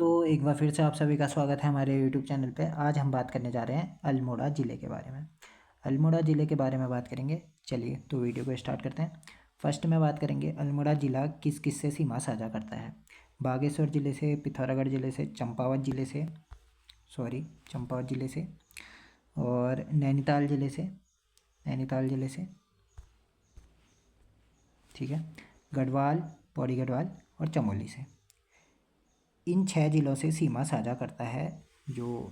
तो एक बार फिर से आप सभी का स्वागत है हमारे यूट्यूब चैनल पे। आज हम बात करने जा रहे हैं अल्मोड़ा ज़िले के बारे में। अल्मोड़ा ज़िले के बारे में बात करेंगे। चलिए तो वीडियो को स्टार्ट करते हैं। फर्स्ट में बात करेंगे अल्मोड़ा ज़िला किस किस से सीमा साझा करता है। बागेश्वर ज़िले से, पिथौरागढ़ ज़िले से, चंपावत ज़िले से और नैनीताल ज़िले से, ठीक है, गढ़वाल, पौड़ी गढ़वाल और चमोली से। इन 6 ज़िलों से सीमा साझा करता है जो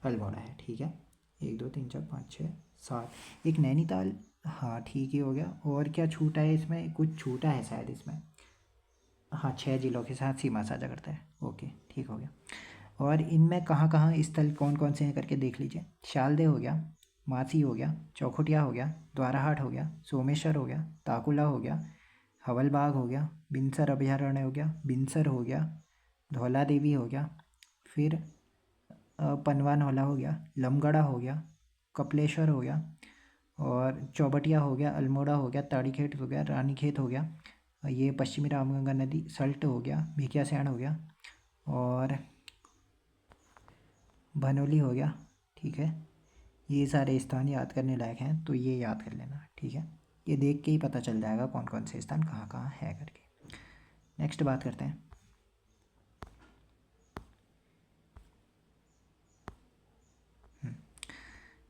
अल्मोड़ा है, ठीक है। 1 2 3 4 5 6 7, एक नैनीताल, हाँ ठीक ही हो गया। और क्या छूटा है इसमें, कुछ छूटा है शायद इसमें, हाँ 6 ज़िलों के साथ सीमा साझा करता है। ओके ठीक हो गया। और इनमें कहाँ कहाँ स्थल कौन कौन से हैं करके देख लीजिए। शालदे हो गया, मासी हो गया, चौखुटिया हो गया, द्वाराहाट हो गया, सोमेश्वर हो गया, ताकुला हो गया, हवलबाग हो गया, बिनसर अभयारण्य हो गया, बिनसर हो गया, धौला देवी हो गया, फिर पनवानौला हो गया, लमगढ़ा हो गया, कपिलेश्वर हो गया और चौबटिया हो गया, अल्मोड़ा हो गया, ताड़ीखेत हो गया, रानीखेत हो गया, ये पश्चिमी रामगंगा नदी, सल्ट हो गया, भिकियासैंण हो गया और भनोली हो गया, ठीक है। ये सारे स्थान याद करने लायक हैं, तो ये याद कर लेना, ठीक है। ये देख के ही पता चल जाएगा कौन कौन से स्थान कहाँ कहाँ है करके। नेक्स्ट बात करते हैं।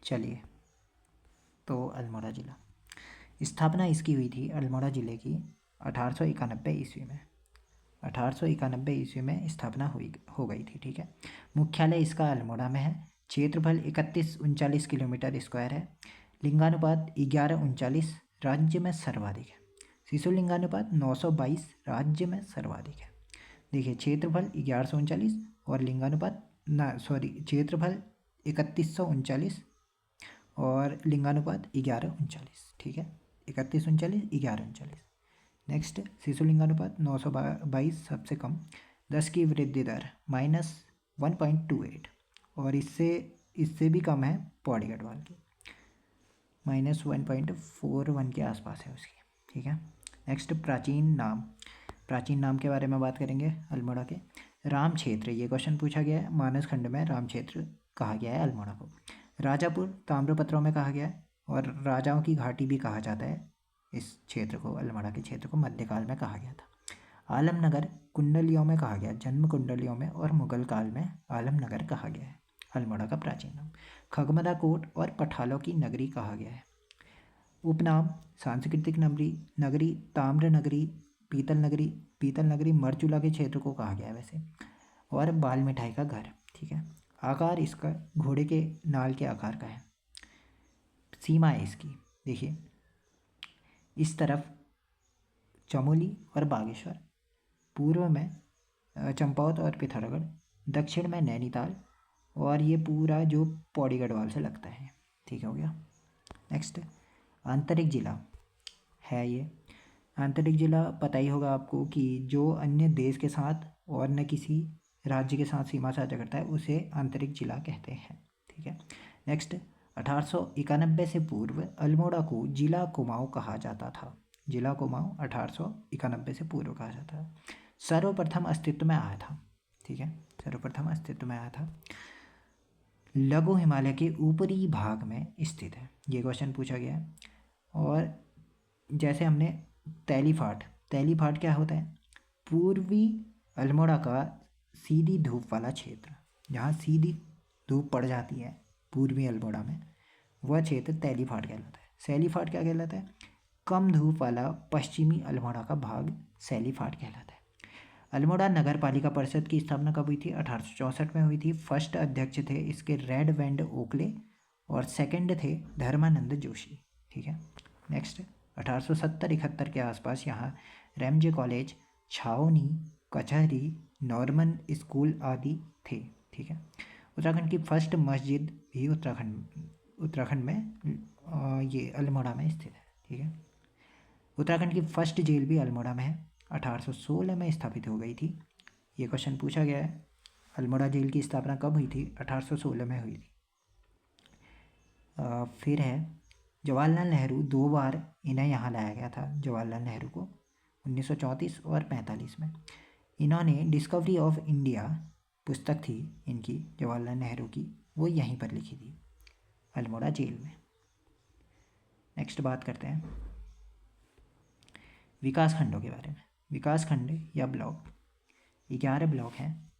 चलिए तो अल्मोड़ा ज़िला, स्थापना इसकी हुई थी अल्मोड़ा ज़िले की 1891 ईस्वी में। 1891 ईस्वी में स्थापना हो गई थी, ठीक है। मुख्यालय इसका अल्मोड़ा में है। क्षेत्रफल 3139 किलोमीटर स्क्वायर है। लिंगानुपात 1139 राज्य में सर्वाधिक है। शिशु लिंगानुपात 922 राज्य में सर्वाधिक है। देखिए क्षेत्रफल 1139 और लिंगानुपात क्षेत्रफल 3139 और लिंगानुपात 1139, ठीक है। 3139 1139। नेक्स्ट शिशु लिंगानुपात 922 सबसे कम, 10 की वृद्धि दर -1.28 और इससे भी कम है पौड़ी गढ़वाल की, -1.41 के आसपास है उसकी, ठीक है। नेक्स्ट प्राचीन नाम के बारे में बात करेंगे अल्मोड़ा के। राम क्षेत्र, ये क्वेश्चन पूछा गया है, मानस खंड में राम क्षेत्र कहा गया है अल्मोड़ा को। राजापुर ताम्रपत्रों में कहा गया है और राजाओं की घाटी भी कहा जाता है इस क्षेत्र को, अल्मोड़ा के क्षेत्र को मध्यकाल में कहा गया था। आलमनगर कुंडलियों में कहा गया, जन्म कुंडलियों में, और मुगल काल में आलमनगर कहा गया है अल्मोड़ा का प्राचीन नाम। खगमदा कोट और पठालों की नगरी कहा गया है। उपनाम सांस्कृतिक नगरी, ताम्र नगरी, पीतल नगरी मरचूला के क्षेत्र को कहा गया है वैसे, और बाल मिठाई का घर, ठीक है। आकार इसका घोड़े के नाल के आकार का है। सीमा है इसकी, देखिए इस तरफ चमोली और बागेश्वर, पूर्व में चंपावत और पिथौरागढ़, दक्षिण में नैनीताल और ये पूरा जो पौड़ी गढ़वाल से लगता है, ठीक हो गया। नेक्स्ट आंतरिक जिला है ये। आंतरिक जिला पता ही होगा आपको कि जो अन्य देश के साथ और न किसी राज्य के साथ सीमा साझा करता है उसे आंतरिक जिला कहते हैं, ठीक है। नेक्स्ट 1891 से पूर्व अल्मोड़ा को जिला कुमाऊं कहा जाता था। जिला कुमाऊं 1891 से पूर्व कहा जाता था। सर्वप्रथम अस्तित्व में आया था, ठीक है, सर्वप्रथम अस्तित्व में आया था। लघु हिमालय के ऊपरी भाग में स्थित है, ये क्वेश्चन पूछा गया है। और जैसे हमने तैलीफाट क्या होता है, पूर्वी अल्मोड़ा का सीधी धूप वाला क्षेत्र, जहाँ सीधी धूप पड़ जाती है पूर्वी अल्मोड़ा में, वह क्षेत्र तैलीफाट कहलाता है। सैलीफाट क्या कहलाता है, कम धूप वाला पश्चिमी अल्मोड़ा का भाग सैलीफाट कहलाता है। अल्मोड़ा नगर पालिका परिषद की स्थापना कब हुई थी, 1864 में हुई थी। फर्स्ट अध्यक्ष थे इसके रेड वेंड ओकले और सेकंड थे धर्मानंद जोशी, ठीक है। नेक्स्ट 1870-71 के आसपास यहाँ रैमजे कॉलेज, छावनी, कचहरी, नॉर्मन स्कूल आदि थे, ठीक है। उत्तराखंड की फर्स्ट मस्जिद भी उत्तराखंड में ये अल्मोड़ा में स्थित है, ठीक है। उत्तराखंड की फर्स्ट जेल भी अल्मोड़ा में है, 1816 में स्थापित हो गई थी। ये क्वेश्चन पूछा गया है, अल्मोड़ा जेल की स्थापना कब हुई थी, 1816 में हुई थी। फिर है जवाहरलाल नेहरू, 2 बार इन्हें यहाँ लाया गया था, जवाहरलाल नेहरू को 1934 और 45 में। इन्होंने डिस्कवरी ऑफ इंडिया पुस्तक थी इनकी जवाहरलाल नेहरू की, वो यहीं पर लिखी थी, अल्मोड़ा जेल में। नेक्स्ट बात करते हैं विकास खंडों के बारे में। विकास खंड या ब्लॉक 11 ब्लॉक हैं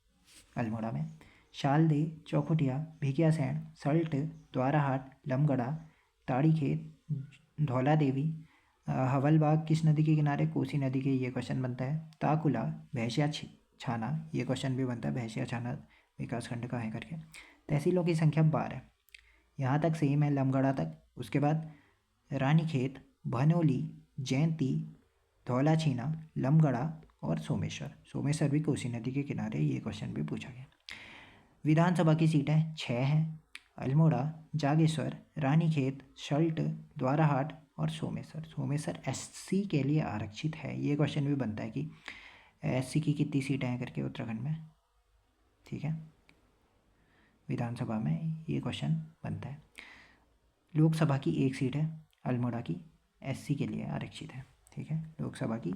अल्मोड़ा में। शालदे, चौखुटिया, भिकियासैंण, सल्ट, द्वाराहाट, लमगड़ा, ताड़ीखेत, धौला देवी, हवलबाग किस नदी के किनारे? कोसी नदी के, ये क्वेश्चन बनता है। ताकुला, भैंसिया छाना, ये क्वेश्चन भी बनता है, भैंसिया छाना विकास खंड का है करके। तहसीलों की संख्या 12, यहाँ तक सेम है लमगड़ा तक। उसके बाद रानीखेत, भनोली, जयंती, धौलाछीना, लमगड़ा और सोमेश्वर। सोमेश्वर भी कोसी नदी के किनारे, ये क्वेश्चन भी पूछा गया। विधानसभा की सीटें 6 हैं, अल्मोड़ा, जागेश्वर, रानीखेत, सल्ट, द्वाराहाट और सोमेश्वर। सोमेश्वर एससी के लिए आरक्षित है, ये क्वेश्चन भी बनता है कि एससी की कितनी सीटें हैं करके उत्तराखंड में, ठीक है, विधानसभा में ये क्वेश्चन बनता है। लोकसभा की 1 सीट है अल्मोड़ा की, एससी के लिए आरक्षित है, ठीक है। लोकसभा की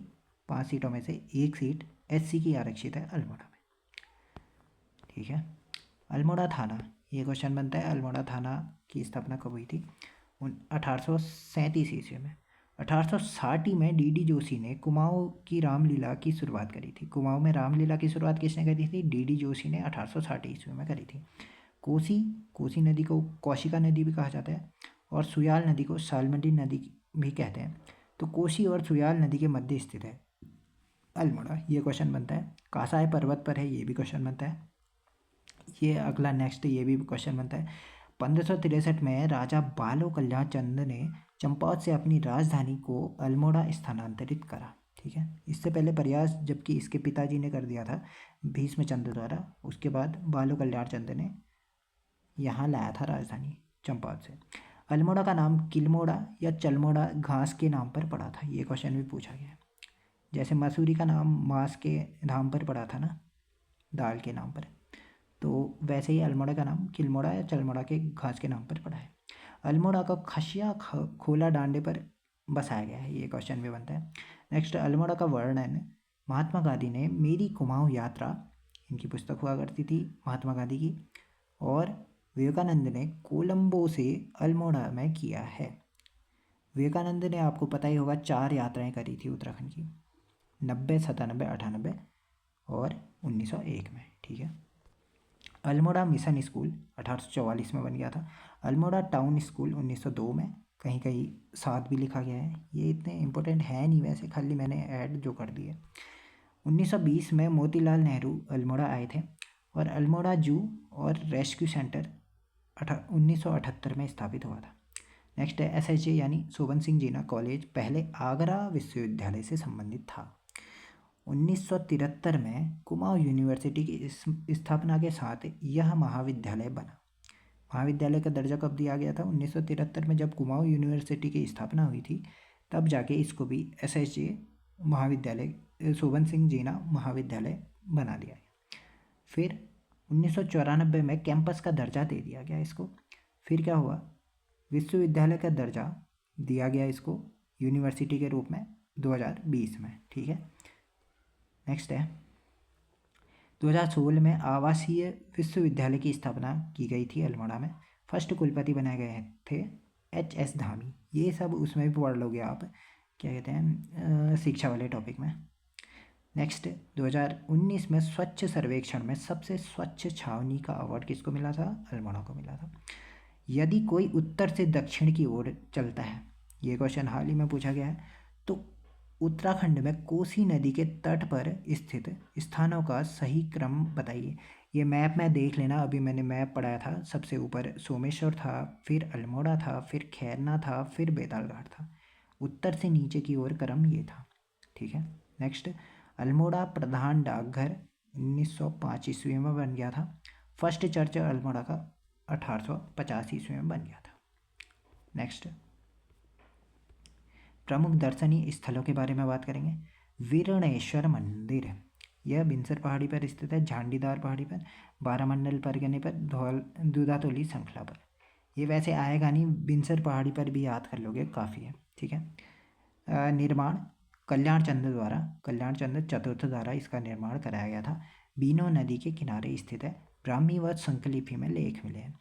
5 सीटों में से 1 सीट एससी की आरक्षित है अल्मोड़ा में, ठीक है। अल्मोड़ा थाना, ये क्वेश्चन बनता है, अल्मोड़ा थाना की स्थापना कब हुई थी? 1837 ईस्वी में। 1860 में डीडी जोशी ने कुमाऊँ की रामलीला की शुरुआत करी थी। कुमाऊँ में रामलीला की शुरुआत किसने करी थी? डीडी जोशी ने 1860 ईस्वी में करी थी। कोसी नदी को कौशिका नदी भी कहा जाता है और सुयाल नदी को सालमंडी नदी भी कहते हैं। तो कोसी और सुयाल नदी के मध्य स्थित है अल्मोड़ा, ये क्वेश्चन बनता है। कासाय पर्वत पर है, ये भी क्वेश्चन बनता है। ये अगला नेक्स्ट, ये भी क्वेश्चन बनता है। 1563 में राजा बालो कल्याण चंद ने चंपावत से अपनी राजधानी को अल्मोड़ा स्थानांतरित करा, ठीक है। इससे पहले प्रयास जबकि इसके पिताजी ने कर दिया था भीष्म चंद्र द्वारा, उसके बाद बालो कल्याण चंद ने यहाँ लाया था राजधानी चंपावत से। अल्मोड़ा का नाम किलमोड़ा या चलमोड़ा घास के नाम पर पड़ा था, ये क्वेश्चन भी पूछा गया है। जैसे मसूरी का नाम मांस के नाम पर पड़ा था ना, दाल के नाम पर, तो वैसे ही अल्मोड़ा का नाम किलमोड़ा या चलमोड़ा के घास के नाम पर पड़ा है। अल्मोड़ा का खशिया खोला डांडे पर बसाया गया है, ये क्वेश्चन भी बनता है। नेक्स्ट, अल्मोड़ा का वर्णन महात्मा गांधी ने मेरी कुमाऊँ यात्रा, इनकी पुस्तक हुआ करती थी महात्मा गांधी की, और विवेकानंद ने कोलंबो से अल्मोड़ा में किया है। विवेकानंद ने आपको पता ही होगा 4 यात्राएं करी थी उत्तराखंड की, 90, 97, 98 और 1901 में, ठीक है। अल्मोड़ा मिशन स्कूल 1844 में बन गया था। अल्मोड़ा टाउन स्कूल 1902 में, कहीं कहीं 7 भी लिखा गया है, ये इतने इम्पोर्टेंट है नहीं वैसे, खाली मैंने ऐड जो कर दी है। 1920 में मोतीलाल नेहरू अल्मोड़ा आए थे और अल्मोड़ा जू और रेस्क्यू सेंटर 1978 में स्थापित हुआ था। नेक्स्ट है SHJ यानी शोभन सिंह जीना कॉलेज पहले आगरा विश्वविद्यालय से संबंधित था। 1973 में कुमाऊँ यूनिवर्सिटी की स्थापना के साथ यह महाविद्यालय बना। महाविद्यालय का दर्जा कब दिया गया था? 1973 में, जब कुमाऊँ यूनिवर्सिटी की स्थापना हुई थी, तब जाके इसको भी SHJ महाविद्यालय, शोभन सिंह जीना महाविद्यालय बना दिया गया। फिर 1994 में कैंपस का दर्जा दे दिया गया इसको। फिर क्या हुआ? विश्वविद्यालय का दर्जा दिया गया इसको यूनिवर्सिटी के रूप में 2020 में, ठीक है। नेक्स्ट है 2016 में आवासीय विश्वविद्यालय की स्थापना की गई थी अल्मोड़ा में। फर्स्ट कुलपति बनाए गए थे HS धामी। ये सब उसमें भी पढ़ लोगे आप, क्या कहते हैं, शिक्षा वाले टॉपिक में। नेक्स्ट 2019 में स्वच्छ सर्वेक्षण में सबसे स्वच्छ छावनी का अवार्ड किसको मिला था? अल्मोड़ा को मिला था। यदि कोई उत्तर से दक्षिण की ओर चलता है, ये क्वेश्चन हाल ही में पूछा गया है, तो उत्तराखंड में कोसी नदी के तट पर स्थित स्थानों का सही क्रम बताइए। ये मैप में देख लेना, अभी मैंने मैप पढ़ाया था। सबसे ऊपर सोमेश्वर था, फिर अल्मोड़ा था, फिर खैरना था, फिर बेतालघाट था। उत्तर से नीचे की ओर क्रम ये था, ठीक है। नेक्स्ट, अल्मोड़ा प्रधान डाकघर 1905 ईस्वी में बन गया था। फर्स्ट चर्च अल्मोड़ा का 1850 ईस्वी में बन गया था। नेक्स्ट, प्रमुख दर्शनीय स्थलों के बारे में बात करेंगे। वीरणेश्वर मंदिर, यह बिनसर पहाड़ी पर स्थित है, झांडीदार पहाड़ी पर, बारामंडल परगने पर, दूधातोली श्रृंखला पर। ये वैसे आएगा नहीं, बिनसर पहाड़ी पर भी याद कर लोगे, काफ़ी है, ठीक है। निर्माण कल्याण चंद्र चतुर्थ द्वारा इसका निर्माण कराया गया था। बीनो नदी के किनारे स्थित है। ब्राह्मी व संकलिपि में लेख मिले हैं।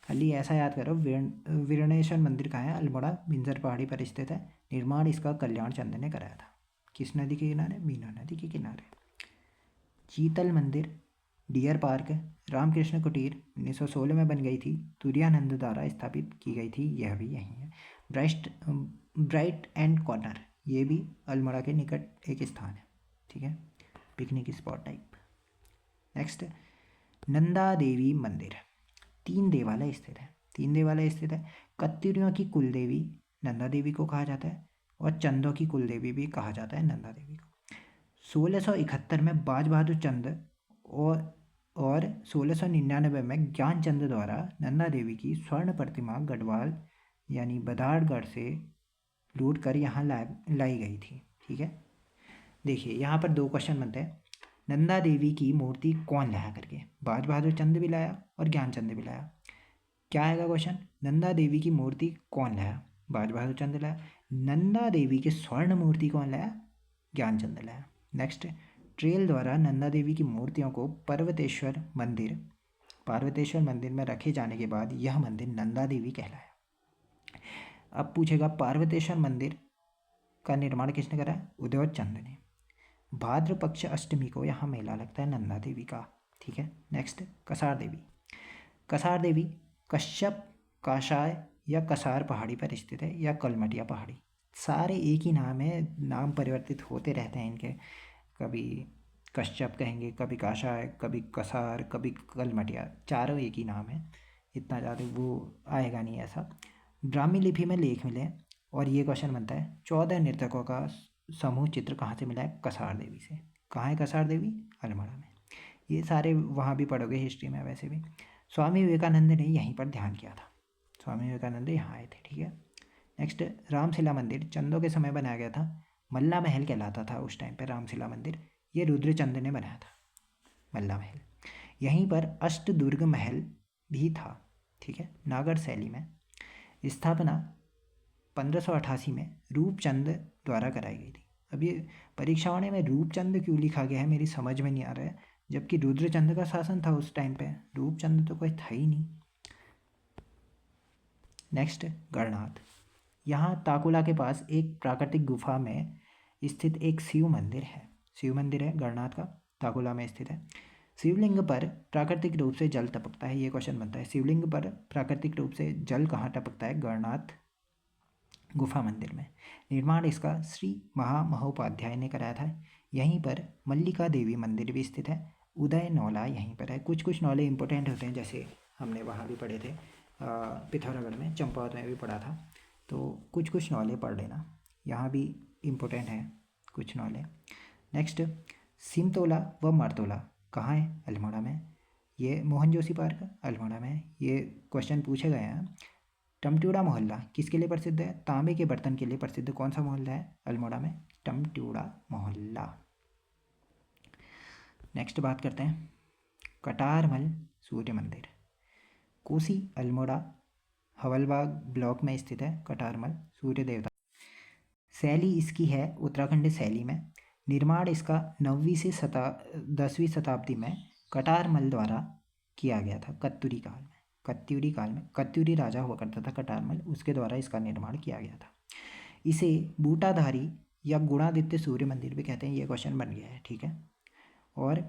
खाली ऐसा याद करो, वीरणेश्वर मंदिर कहाँ है? अल्मोड़ा बिंजर पहाड़ी पर स्थित है। निर्माण इसका कल्याण चंद्र ने कराया था। किस नदी के किनारे? बीनो नदी के किनारे। चीतल मंदिर, डियर पार्क, रामकृष्ण कुटीर 1916 में बन गई थी। तुरानंद द्वारा स्थापित की गई थी, यह भी यहीं है। ब्राइट एंड कॉर्नर, ये भी अल्मोड़ा के निकट एक स्थान है, ठीक है, picnic spot type. Next, Nanda Devi मंदिर, 3 देवालय स्थित है। कत्यूरियों की कुल देवी नंदा देवी को कहा जाता है और चंदों की कुल देवी भी कहा जाता है नंदा देवी को। 1671 में बाज बहादुर चंद और 1699 में ज्ञानचंद द्वारा नंदा देवी की स्वर्ण प्रतिमा गढ़वाल यानी बदाड़गढ़ से लूट कर यहाँ लाई गई थी, ठीक है। देखिए यहाँ पर 2 क्वेश्चन बनते हैं। नंदा देवी की मूर्ति कौन लाया करके? बाज बहादुर चंद भी लाया और ज्ञानचंद भी लाया। क्या आएगा क्वेश्चन? नंदा देवी की मूर्ति कौन लाया? बाज बहादुर चंद लाया। नंदा देवी की स्वर्ण मूर्ति कौन लाया? ज्ञानचंद लाया। नेक्स्ट, ट्रेल द्वारा नंदा देवी की मूर्तियों को पार्वतेश्वर मंदिर में रखे जाने के बाद यह मंदिर नंदा देवी कहलाया। अब पूछेगा पार्वतेश्वर मंदिर का निर्माण किसने करा? उदय चंद ने। भाद्र पक्ष अष्टमी को यहाँ मेला लगता है नंदा देवी का, ठीक है। नेक्स्ट, कसार देवी कश्यप, काशाय या कसार पहाड़ी पर स्थित है या कलमटिया पहाड़ी, सारे एक ही नाम है, नाम परिवर्तित होते रहते हैं इनके, कभी कश्यप कहेंगे, कभी काशाय, कभी कसार, कभी कलमटिया, चारों एक ही नाम है, इतना ज़्यादा वो आएगा नहीं ऐसा। ब्राह्मी लिपि में लेख मिले और ये क्वेश्चन बनता है 14 नर्तकों का समूह चित्र कहाँ से मिला है? कसार देवी से। कहाँ है कसार देवी? अल्मोड़ा में। ये सारे वहाँ भी पढ़ोगे हिस्ट्री में वैसे भी। स्वामी विवेकानंद ने यहीं पर ध्यान किया था, स्वामी विवेकानंद यहाँ आए थे, ठीक है। नेक्स्ट, रामशिला मंदिर चंदों के समय बनाया गया था, मल्ला महल कहलाता था उस टाइम पर रामशिला मंदिर, ये रुद्रचंद ने बनाया था मल्ला महल। यहीं पर अष्टदुर्ग महल भी था, ठीक है, नागर शैली में। स्थापना 1588 में रूपचंद द्वारा कराई गई थी। अब ये परीक्षाओं में रूपचंद क्यों लिखा गया है मेरी समझ में नहीं आ रहा है, जबकि रुद्रचंद का शासन था उस टाइम पे, रूपचंद तो कोई था ही नहीं। नेक्स्ट, गणनाथ, यहाँ ताकुला के पास एक प्राकृतिक गुफा में स्थित एक शिव मंदिर है गणनाथ का, ताकुला में स्थित है। शिवलिंग पर प्राकृतिक रूप से जल टपकता है, ये क्वेश्चन बनता है। शिवलिंग पर प्राकृतिक रूप से जल कहाँ टपकता है? गणनाथ गुफा मंदिर में। निर्माण इसका श्री महामहोपाध्याय ने कराया था। यहीं पर मल्लिका देवी मंदिर भी स्थित है। उदय नौला यहीं पर है। कुछ नौले इंपॉर्टेंट होते हैं, जैसे हमने वहाँ भी पढ़े थे पिथौरागढ़ में, चंपावत में भी पढ़ा था, तो कुछ नौले पढ़ लेना, यहाँ भी इम्पोर्टेंट है कुछ नौले। नेक्स्ट, सिमतोला व मरतोला कहाँ है? अल्मोड़ा में। ये मोहन जोशी पार्क अल्मोड़ा में, ये क्वेश्चन पूछे गए हैं। टमट्यूड़ा मोहल्ला किसके लिए प्रसिद्ध है? तांबे के बर्तन के लिए प्रसिद्ध कौन सा मोहल्ला है अल्मोड़ा में? टमट्यूड़ा मोहल्ला। नेक्स्ट बात करते हैं कटारमल सूर्य मंदिर, कोसी अल्मोड़ा हवलबाग ब्लॉक में स्थित है कटारमल सूर्य देवता। शैली इसकी है उत्तराखंड शैली में। निर्माण इसका 9वीं से 10वीं शताब्दी में कटारमल द्वारा किया गया था, कत्यूरी काल में कत्यूरी राजा हुआ करता था कटारमल, उसके द्वारा इसका निर्माण किया गया था। इसे बूटाधारी या गुणादित्य सूर्य मंदिर भी कहते हैं, ये क्वेश्चन बन गया है, ठीक है। और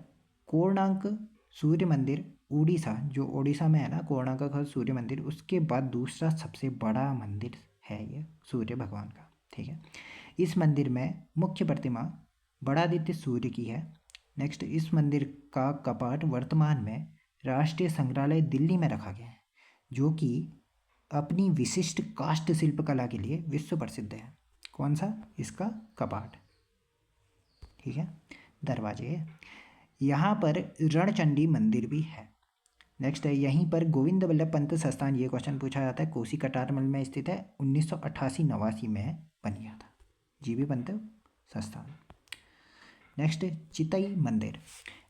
कोणार्क सूर्य मंदिर उड़ीसा, जो उड़ीसा में है ना कोणार्क का सूर्य मंदिर, उसके बाद दूसरा सबसे बड़ा मंदिर है ये सूर्य भगवान का, ठीक है। इस मंदिर में मुख्य प्रतिमा बड़ादित्य सूर्य की है। नेक्स्ट, इस मंदिर का कपाट वर्तमान में राष्ट्रीय संग्रहालय दिल्ली में रखा गया है, जो कि अपनी विशिष्ट काष्ठ शिल्पकला के लिए विश्व प्रसिद्ध है। कौन सा? इसका कपाट, ठीक है, दरवाजे। यहाँ पर रणचंडी मंदिर भी है। नेक्स्ट है यहीं पर गोविंद वल्लभ पंत संस्थान, ये क्वेश्चन पूछा जाता है, कोसी कटारमल में स्थित है, 1988-89 में बन गया था जीबी पंत संस्थान। नेक्स्ट, चितई मंदिर,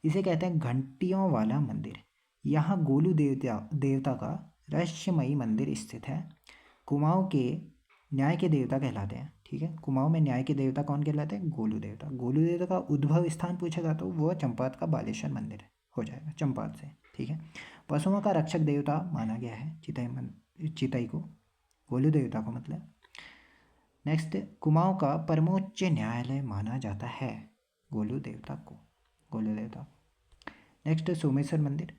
इसे कहते हैं घंटियों वाला मंदिर। यहाँ गोलू देवता का रहस्यमयी मंदिर स्थित है। कुमाऊँ के न्याय के देवता कहलाते हैं। ठीक है। कुमाऊं में न्याय के देवता कौन कहलाते हैं? गोलू देवता। गोलू देवता का उद्भव स्थान पूछेगा तो वो चंपावत का बालेश्वर मंदिर हो जाएगा, चंपावत से, ठीक है। पशुओं का रक्षक देवता माना गया है चितई को, गोलू देवता को मतलब। नेक्स्ट, कुमाऊं का परमोच्च न्यायालय माना जाता है गोलू देवता को, गोलू देवता। नेक्स्ट, सोमेश्वर मंदिर।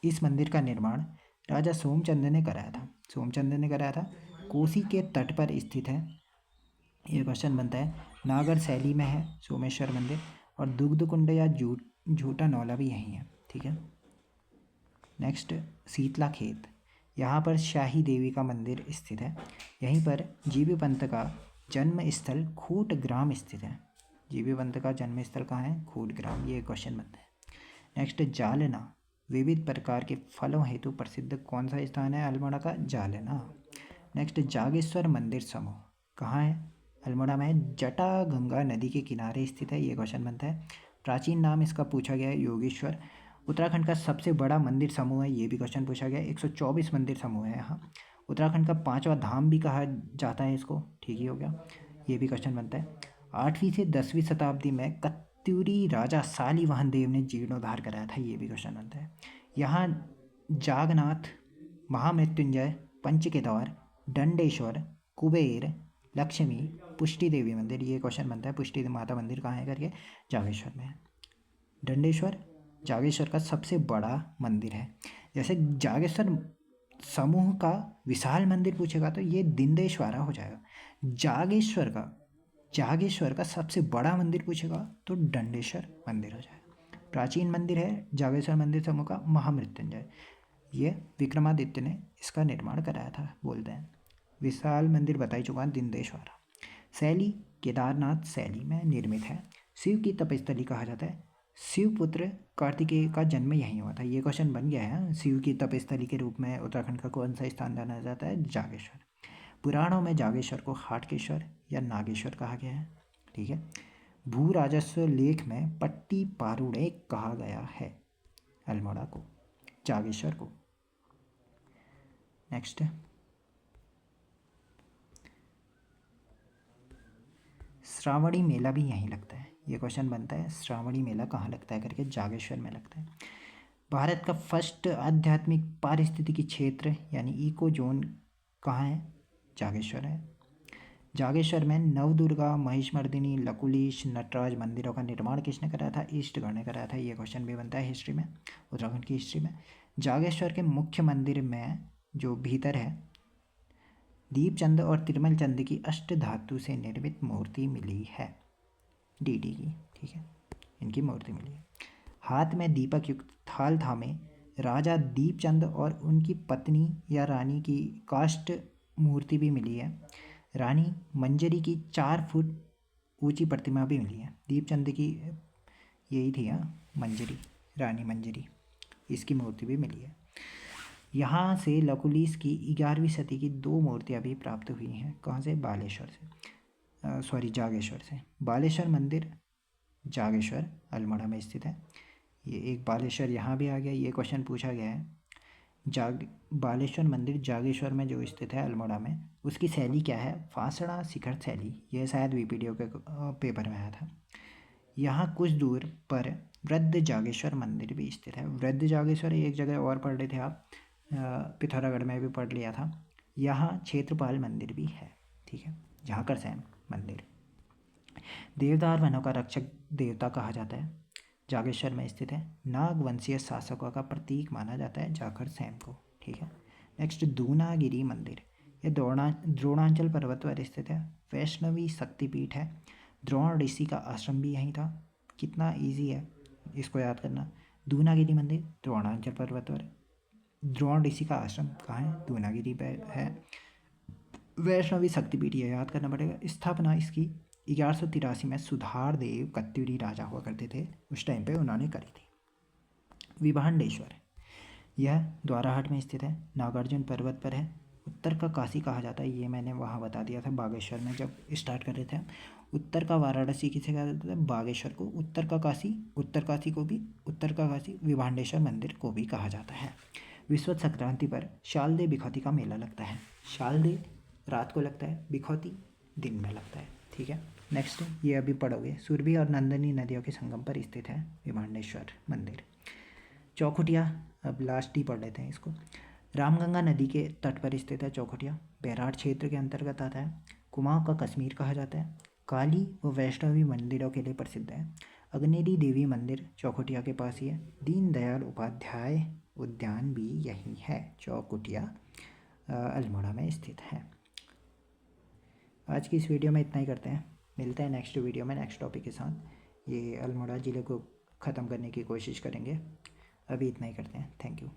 इस मंदिर का निर्माण राजा सोमचंद ने कराया था, सोमचंद ने कराया था। कोसी के तट पर स्थित है, ये क्वेश्चन बनता है। नागर शैली में है सोमेश्वर मंदिर, और दुग्ध कुंड या झूठा नौला भी यहीं है, ठीक है। नेक्स्ट, शीतला खेत। यहाँ पर शाही देवी का मंदिर स्थित है। यहीं पर जीबी पंत का जन्म स्थल खूट ग्राम स्थित है। जीबी पंत का जन्म स्थल कहाँ है? खूट ग्राम, ये क्वेश्चन बनता है। नेक्स्ट, जालना। विविध प्रकार के फलों हेतु प्रसिद्ध कौन सा स्थान है अल्मोड़ा का? जालना। नेक्स्ट, जागेश्वर मंदिर समूह कहाँ है? अल्मोड़ा में जटा गंगा नदी के किनारे स्थित है, ये क्वेश्चन बनता है। प्राचीन नाम इसका पूछा गया है योगेश्वर। उत्तराखंड का सबसे बड़ा मंदिर समूह है, ये भी क्वेश्चन पूछा गया है। 124 मंदिर समूह है यहाँ। उत्तराखंड का 5वां धाम भी कहा जाता है इसको, ठीक ही हो गया, ये भी क्वेश्चन बनता है। 8वीं से 10वीं शताब्दी में कत्यूरी राजा शालिवाहन देव ने जीर्णोद्धार कराया था, ये भी क्वेश्चन बनता है। यहाँ जागनाथ, महामृत्युंजय, पंचकेदार, दंडेश्वर, कुबेर, लक्ष्मी, पुष्टि देवी मंदिर, ये क्वेश्चन बनता है। पुष्टि माता मंदिर कहाँ है करके? जागेश्वर में है। दंडेश्वर जागेश्वर का सबसे बड़ा मंदिर है। जैसे जागेश्वर समूह का विशाल मंदिर पूछेगा तो ये दिंदेश्वरा हो जाएगा। जागेश्वर का सबसे बड़ा मंदिर पूछेगा तो दंडेश्वर मंदिर हो जाएगा। प्राचीन मंदिर है जागेश्वर मंदिर समूह का महामृत्युंजय, ये विक्रमादित्य ने इसका निर्माण कराया था बोलते हैं। विशाल मंदिर बता ही चुका, दिंदेश्वरा। शैली केदारनाथ शैली में निर्मित है। शिव की तपस्थली कहा जाता है। शिवपुत्र कार्तिकेय का जन्म यहीं हुआ था, ये क्वेश्चन बन गया है। शिव की तपस्थली के रूप में उत्तराखंड का कौन सा स्थान जाना जाता है? जागेश्वर। पुराणों में जागेश्वर को हाटकेश्वर या नागेश्वर कहा गया है, ठीक है। भू राजस्व लेख में पट्टी पारुड़े कहा गया है अल्मोड़ा को, जागेश्वर को। नेक्स्ट, श्रावणी मेला भी यहीं लगता है, ये क्वेश्चन बनता है। श्रावणी मेला कहाँ लगता है करके? जागेश्वर में लगता है। भारत का फर्स्ट आध्यात्मिक पारिस्थितिकी क्षेत्र यानी इको जोन कहाँ है? जागेश्वर है। जागेश्वर में नवदुर्गा, महिषमर्दिनी, लकुलिश, नटराज मंदिरों का निर्माण किसने कराया था? ईस्टगढ़ ने कराया था, ये क्वेश्चन भी बनता है हिस्ट्री में, उत्तराखंड की हिस्ट्री में। जागेश्वर के मुख्य मंदिर में जो भीतर है दीपचंद और तिरमल चंद की अष्ट धातु से निर्मित मूर्ति मिली है, डीडी की, ठीक है, इनकी मूर्ति मिली है। हाथ में दीपक युक्त थाल थामे राजा दीपचंद और उनकी पत्नी या रानी की काष्ठ मूर्ति भी मिली है। रानी मंजरी की 4 फुट ऊंची प्रतिमा भी मिली है। दीपचंद की यही थी, मंजरी, रानी मंजरी, इसकी मूर्ति भी मिली है। यहाँ से लकुलिस की 11वीं सदी की 2 मूर्तियाँ भी प्राप्त हुई हैं। कहाँ से? बालेश्वर से, जागेश्वर से। बालेश्वर मंदिर जागेश्वर अल्मोड़ा में स्थित है। ये एक बालेश्वर यहाँ भी आ गया, ये क्वेश्चन पूछा गया है। बालेश्वर मंदिर जागेश्वर में जो स्थित है अल्मोड़ा में, उसकी शैली क्या है? फांसड़ा शिखर शैली, ये शायद वीपीडीओ के पेपर में आया था। यहाँ कुछ दूर पर वृद्ध जागेश्वर मंदिर भी स्थित है। वृद्ध जागेश्वर एक जगह और पढ़ रहे थे आप, पिथौरागढ़ में भी पढ़ लिया था। यहाँ क्षेत्रपाल मंदिर भी है, ठीक है, झाकर सैन मंदिर। देवदार वनों का रक्षक देवता कहा जाता है, जागेश्वर में स्थित है। नागवंशीय शासकों का प्रतीक माना जाता है झाकर सैन को, ठीक है। नेक्स्ट, दूनागिरी मंदिर, ये द्रोणांचल पर्वत पर स्थित है। वैष्णवी शक्तिपीठ है। द्रोण ऋषि का आश्रम भी यहीं था। कितना इजी है इसको याद करना। दूनागिरी मंदिर द्रोणांचल पर्वत पर, द्रोण ऋषि का आश्रम कहाँ है? दूनागिरी पे है। वैष्णवी शक्तिपीठ, ये याद करना पड़ेगा। स्थापना इसकी 1183 में सुधार देव कत्यूरी राजा हुआ करते थे, उस टाइम पे उन्होंने करी थी। विभांडेश्वर, यह द्वाराहाट में स्थित है, नागार्जुन पर्वत पर है। उत्तर का काशी कहा जाता है, ये मैंने वहाँ बता दिया था बागेश्वर में जब स्टार्ट कर रहे थे। उत्तर का वाराणसी किसे कहा जाता है? बागेश्वर को। उत्तर का काशी को भी उत्तर का काशी विभांडेश्वर मंदिर को भी कहा जाता है। विश्व संक्रांति पर शालदे बिखौती का मेला लगता है। शालदे रात को लगता है, बिखौती दिन में लगता है। ठीक है, नेक्स्ट ये अभी पढ़ोगे। सुरभि और नंदनी नदियों के संगम पर स्थित है विभांडेश्वर मंदिर। चौखुटिया, अब लास्ट ही पढ़ लेते हैं इसको। रामगंगा नदी के तट पर स्थित है चौखुटिया, बेरार क्षेत्र के अंतर्गत आता है। कुमाऊं का कश्मीर कहा जाता है। काली व वैष्णवी मंदिरों के लिए प्रसिद्ध है। अग्नेरी देवी मंदिर चौखुटिया के पास ही है। दीनदयाल उपाध्याय उद्यान भी यही है, चौखुटिया अल्मोड़ा में स्थित है। आज की इस वीडियो में इतना ही करते हैं, मिलते हैं नेक्स्ट वीडियो में नेक्स्ट टॉपिक के साथ। ये अल्मोड़ा ज़िले को ख़त्म करने की कोशिश करेंगे। अभी इतना ही करते हैं, थैंक यू।